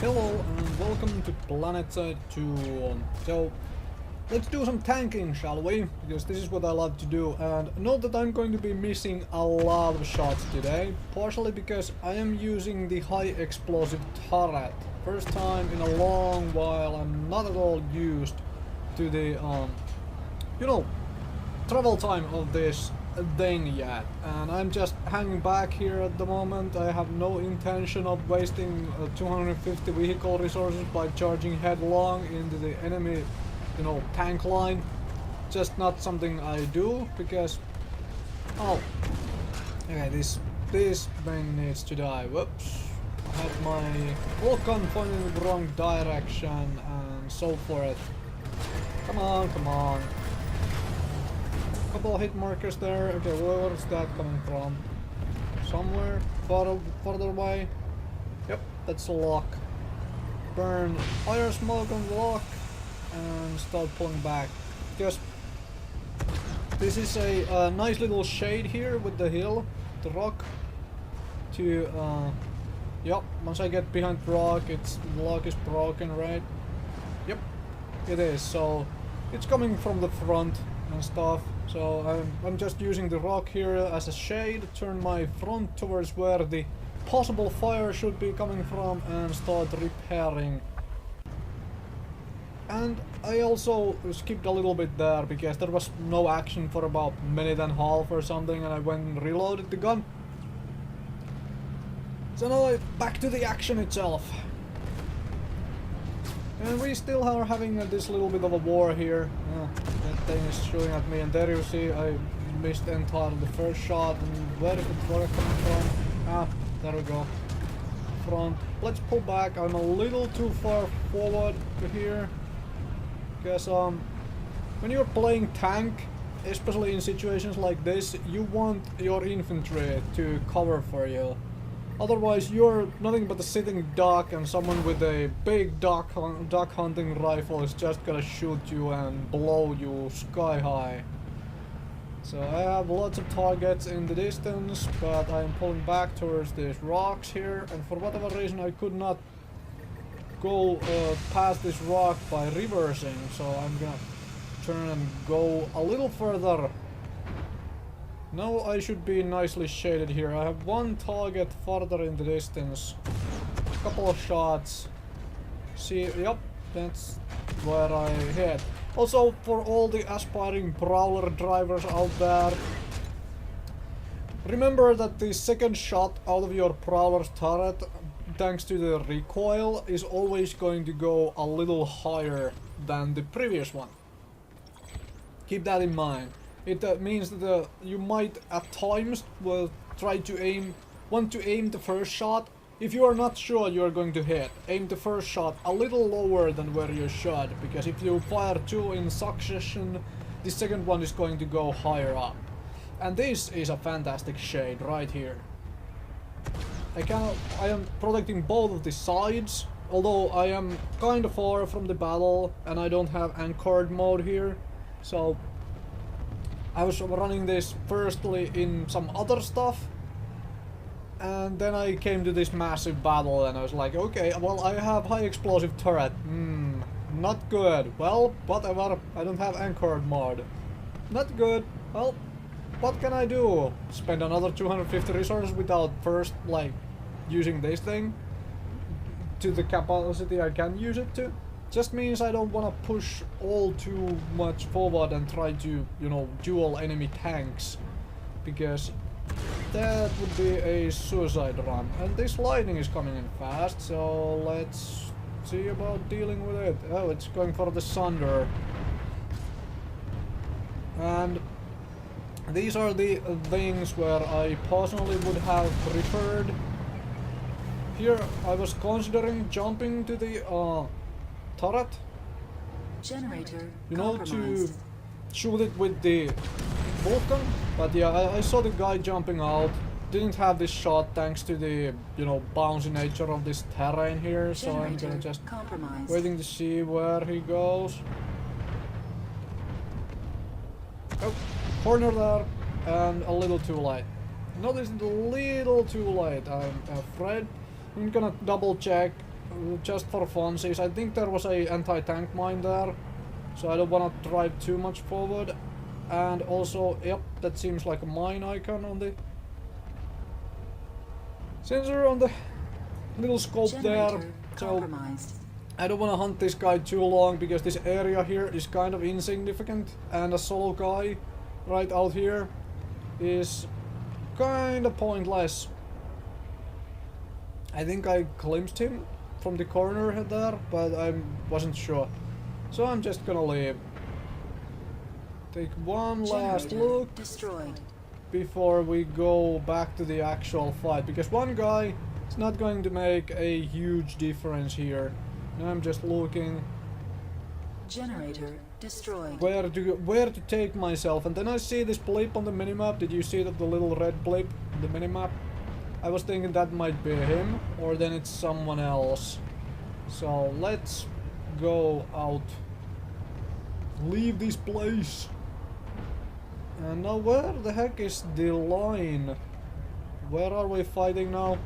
Hello and welcome to Planetside 2. So, let's do some tanking, shall we? Because this is what I love to do. And note that I'm going to be missing a lot of shots today. Partially because I am using the high explosive turret. First time in a long while. I'm not at all used to the, travel time of this thing yet, and I'm just hanging back here at the moment. I have no intention of wasting 250 vehicle resources by charging headlong into the enemy, tank line. Just not something I do because, okay, this thing needs to die. Whoops! I had my Vulcan pointing in the wrong direction, and so forth. Come on, come on. Couple of hit markers there. Okay, where's that coming from? Somewhere farther away. Yep, that's a lock. Burn fire smoke on the lock and start pulling back. Because this is a nice little shade here with the hill, the rock. To yep, once I get behind the rock, the lock is broken, right? Yep, it is. So it's coming from the front and stuff. So I'm just using the rock here as a shade, turn my front towards where the possible fire should be coming from and start repairing. And I also skipped a little bit there because there was no action for about a minute and a half or something, and I went and reloaded the gun. So now back to the action itself. And we still are having this little bit of a war here. That thing is shooting at me, and there you see I missed entirely the first shot. And where is the product coming from? There we go. Front. Let's pull back. I'm a little too far forward to here. Because when you're playing tank, especially in situations like this, you want your infantry to cover for you. Otherwise, you're nothing but a sitting duck, and someone with a big duck hunting rifle is just gonna shoot you and blow you sky high. So I have lots of targets in the distance, but I'm pulling back towards these rocks here, and for whatever reason I could not go past this rock by reversing, so I'm gonna turn and go a little further. Now I should be nicely shaded here. I have one target farther in the distance. A couple of shots. See, yep, that's where I hit. Also, for all the aspiring Prowler drivers out there, remember that the second shot out of your Prowler's turret, thanks to the recoil, is always going to go a little higher than the previous one. Keep that in mind. It means that you might at times want to aim the first shot. If you are not sure you are going to hit, aim the first shot a little lower than where you should, because if you fire two in succession, the second one is going to go higher up. And this is a fantastic shade right here. I am protecting both of the sides, although I am kind of far from the battle and I don't have anchored mode here, so I was running this firstly in some other stuff, and then I came to this massive battle and I was like, okay, well, I have high explosive turret. Not good. Well, whatever, I don't have anchored mod. Not good. Well, what can I do? Spend another 250 resources without first, using this thing to the capacity I can use it to? Just means I don't want to push all too much forward and try to, duel enemy tanks, because that would be a suicide run. And this lightning is coming in fast, so let's see about dealing with it. Oh, it's going for the Sunder. And these are the things where I personally would have preferred. Here I was considering jumping to the turret, to shoot it with the Vulcan, but yeah, I saw the guy jumping out, didn't have this shot thanks to the, bouncy nature of this terrain here, so I'm gonna just waiting to see where he goes. Oh, corner there, and a little too late. Notice a little too late, I'm afraid. I'm gonna double check just for funsies. I think there was a anti-tank mine there, so I don't want to drive too much forward. And also, yep, that seems like a mine icon on the sensor on the little scope there. So I don't want to hunt this guy too long because this area here is kind of insignificant, and a solo guy right out here is kind of pointless. I think I glimpsed him from the corner there, but I wasn't sure. So I'm just gonna leave. Take one last look before we go back to the actual fight, because one guy is not going to make a huge difference here. Now I'm just looking generator destroyed. Where to take myself, and then I see this blip on the minimap. Did you see that, the little red blip on the minimap? I was thinking that might be him, or then it's someone else. So let's go out. Leave this place. And now where the heck is the line? Where are we fighting now?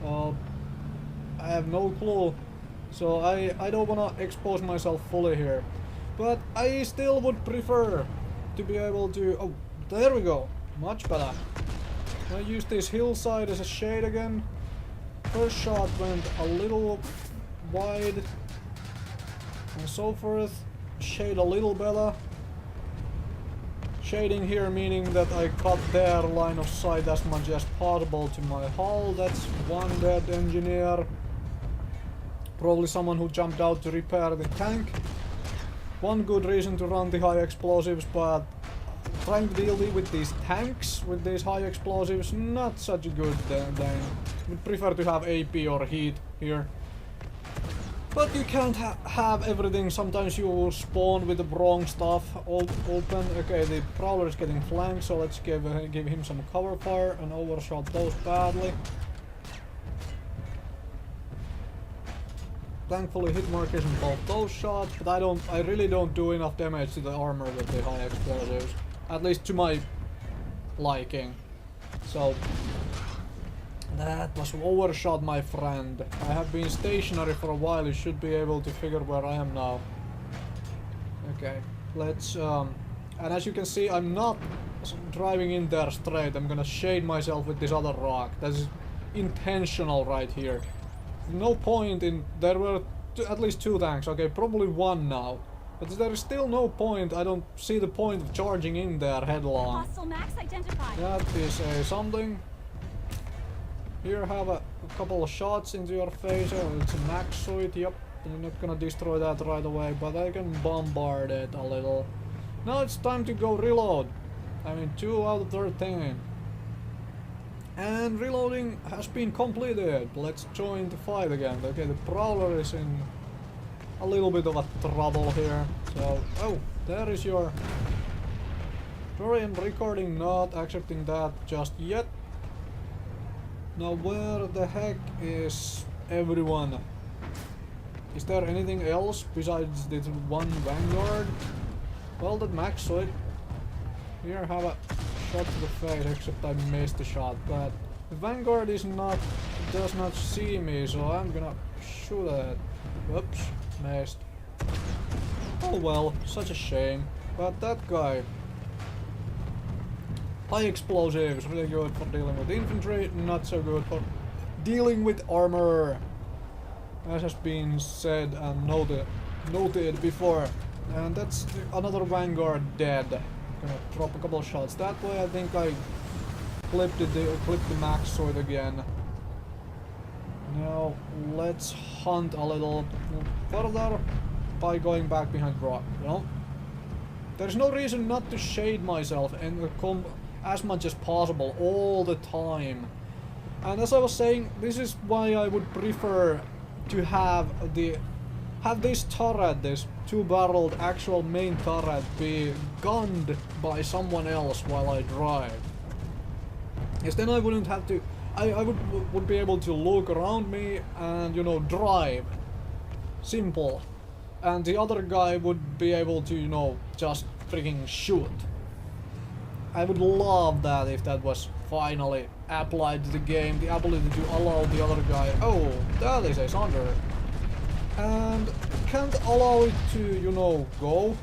I have no clue. So I don't wanna expose myself fully here. But I still would prefer to be able to... Oh, there we go. Much better. I use this hillside as a shade again. First shot went a little wide. And so forth. Shade a little better. Shading here meaning that I cut their line of sight as much as possible to my hull. That's one dead engineer. Probably someone who jumped out to repair the tank. One good reason to run the high explosives, but trying to deal with these tanks with these high explosives, not such a good thing. Would prefer to have AP or heat here. But you can't have everything. Sometimes you will spawn with the wrong stuff open. Okay, the Prowler is getting flanked, so let's give him some cover fire and overshot those badly. Thankfully hit markers in both those shots, but I really don't do enough damage to the armor with the high explosives. At least to my liking. So that was overshot, my friend. I have been stationary for a while. You should be able to figure where I am now. Okay, let's and as you can see, I'm not driving in there straight. I'm gonna shade myself with this other rock. That is intentional right here. No point in... There were at least two tanks. Okay, probably one now. But there is still no point. I don't see the point of charging in there headlong. Hostile max identified. That is something. Here, have a couple of shots into your face. Oh, it's a max suit. Yep, I'm not gonna destroy that right away, but I can bombard it a little. Now it's time to go reload. I mean, 2 out of 13. And reloading has been completed. Let's join the fight again. Okay, the Prowler is in a little bit of a trouble here. So, oh, there is your... Sorry, I'm recording, not accepting that just yet. Now, where the heck is everyone? Is there anything else besides this one Vanguard? Well, that max suit. Here, have a shot to the face, except I missed the shot, but the Vanguard does not see me, so I'm gonna shoot at it. Whoops, missed. Oh well, such a shame. But that guy, high explosives, really good for dealing with infantry, not so good for dealing with armor, as has been said and noted before. And that's another Vanguard dead. Gonna drop a couple of shots that way. I think I clipped the max sword again. Now let's hunt a little further by going back behind rock. You know, there's no reason not to shade myself and come as much as possible all the time. And as I was saying, this is why I would prefer to have this turret, this two-barreled actual main turret, be gunned by someone else while I drive. Yes, then I wouldn't have to... I would be able to look around me and, you know, drive. Simple. And the other guy would be able to, you know, just freaking shoot. I would love that if that was finally applied to the game, the ability to allow the other guy... Oh, that is a Sunder. and can't allow it to, you know, go,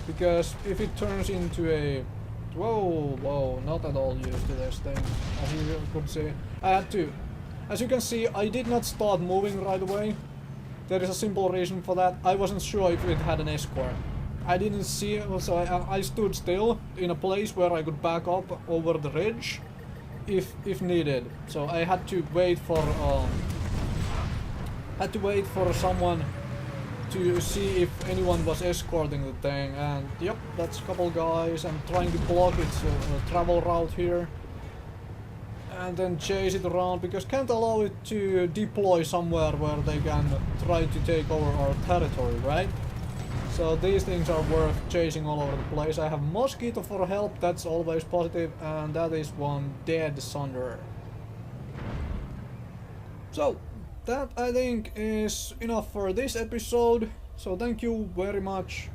because if it turns into a... Whoa, not at all used to this thing, as you could see. I had to... As you can see, I did not start moving right away. There is a simple reason for that. I wasn't sure if it had an escort. I didn't see it, so I stood still in a place where I could back up over the ridge if needed. So I had to wait for someone to see if anyone was escorting the thing, and yep, that's a couple guys. I'm trying to block its travel route here and then chase it around, because can't allow it to deploy somewhere where they can try to take over our territory, right? So these things are worth chasing all over the place. I have Mosquito for help, that's always positive, and that is one dead Sunder. So that, I think, is enough for this episode. So thank you very much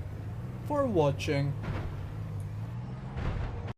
for watching.